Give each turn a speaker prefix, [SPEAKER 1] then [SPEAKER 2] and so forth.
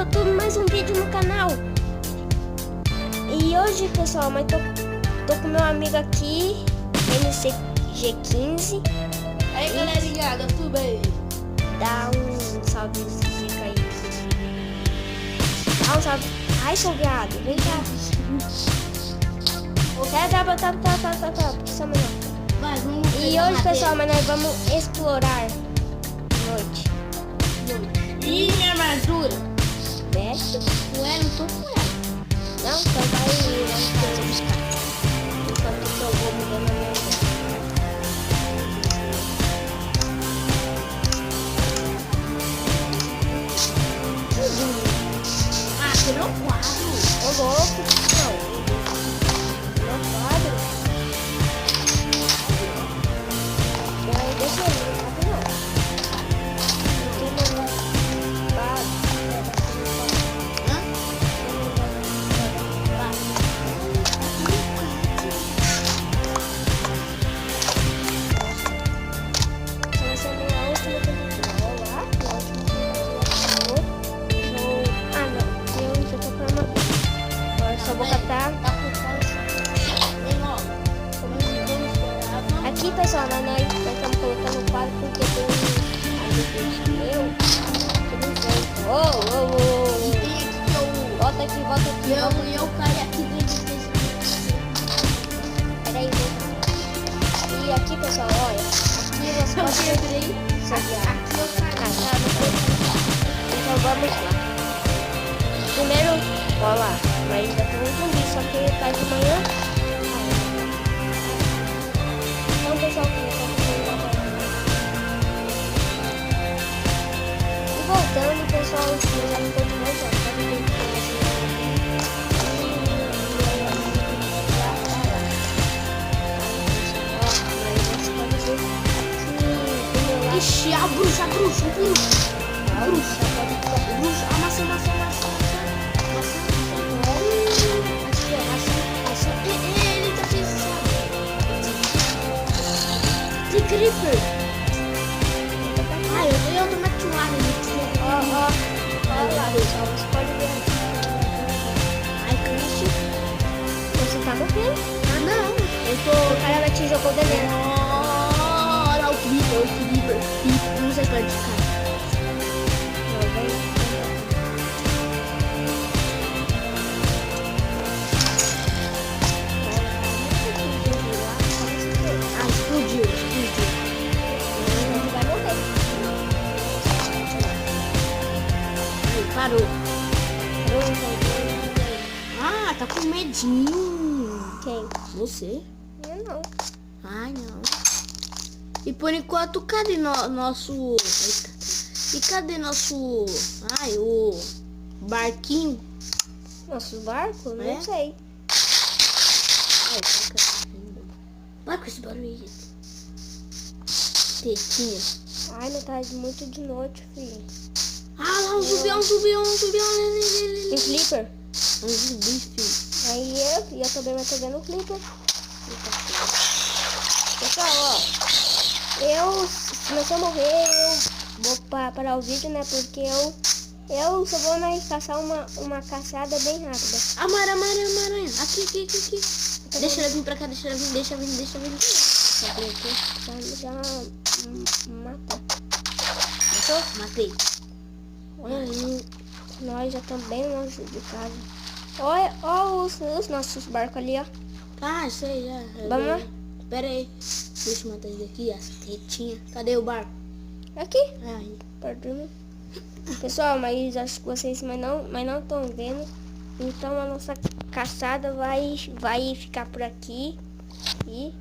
[SPEAKER 1] YouTube, mais um vídeo no canal. E hoje, pessoal, mas tô com meu amigo aqui, MCG15.
[SPEAKER 2] Aí, galerinha, tudo bem?
[SPEAKER 1] Dá um salve aí. Dá um salve. Ai, seu viado, vem cá. Tá. Isso é melhor. E hoje, pessoal, mas nós vamos explorar noite.
[SPEAKER 2] E minha armadura?
[SPEAKER 1] Veste?
[SPEAKER 2] Ué, não tô com ela.
[SPEAKER 1] Não, então vai buscar. Enquanto que eu vou mudando a minha vida.
[SPEAKER 2] Ah, quebrou o quadro.
[SPEAKER 1] Ô louco, não quadro. Deixa eu ver, não. Aqui, pessoal, nós estamos colocando o quadro porque tem um amigo meu que não vem.
[SPEAKER 2] E tem aqui que eu...
[SPEAKER 1] Volta aqui.
[SPEAKER 2] Eu caí aqui dentro desse...
[SPEAKER 1] Peraí, vem. E aqui, pessoal, olha. Aqui você
[SPEAKER 2] Eu
[SPEAKER 1] pode
[SPEAKER 2] quebrei.
[SPEAKER 1] aqui
[SPEAKER 2] eu caí.
[SPEAKER 1] Então vamos lá. Primeiro, olha lá. Mas ainda tem um zumbi, só que tá de manhã. Então, pessoal, e voltando, pessoal, eu já não tô de volta.
[SPEAKER 2] Ixi, a bruxa, a maçã. Ele tá fechado. De creeper. Ah, eu tô machucado.
[SPEAKER 1] Olha lá, pessoal, você pode ver.
[SPEAKER 2] Ai, Cristo.
[SPEAKER 1] Você tá morrendo.
[SPEAKER 2] Ah, não.
[SPEAKER 1] O cara vai te jogar o veneno.
[SPEAKER 2] Olha o creeper. Não sei quanto de cara. Explodiu.
[SPEAKER 1] Vai morrer.
[SPEAKER 2] Parou. Ah, tá com medinho.
[SPEAKER 1] Quem?
[SPEAKER 2] Você?
[SPEAKER 1] Eu não.
[SPEAKER 2] Ai, não. E por enquanto, cadê nosso... E cadê nosso... Ai, o barquinho?
[SPEAKER 1] Nosso barco? Não
[SPEAKER 2] É?
[SPEAKER 1] sei.
[SPEAKER 2] Ai, vai com esse barulho aí. Tetinha.
[SPEAKER 1] Ai, mas tá muito de noite, filho.
[SPEAKER 2] Ah, lá, um zubião.
[SPEAKER 1] Tem Flipper?
[SPEAKER 2] Um zumbi, filho.
[SPEAKER 1] Aí eu também vai pegando o Flipper. Pessoal, ó. Se você morrer, eu vou parar o vídeo, né? Porque eu só vou caçar uma caçada bem rápida.
[SPEAKER 2] Aranha. Aqui. Deixa ela vir pra cá, deixa ela vir.
[SPEAKER 1] Já matar. Matou?
[SPEAKER 2] Matei.
[SPEAKER 1] Olha, nós já estamos bem longe de casa. Olha os nossos barcos ali, ó.
[SPEAKER 2] Ah, sei já.
[SPEAKER 1] Vamos lá?
[SPEAKER 2] Pera aí. Deixa eu matar isso daqui, essa tetinha. Cadê o barco?
[SPEAKER 1] Aqui,
[SPEAKER 2] Ai,
[SPEAKER 1] perto de mim. Pessoal, mas acho que vocês mas não estão vendo. Então a nossa caçada vai ficar por aqui. E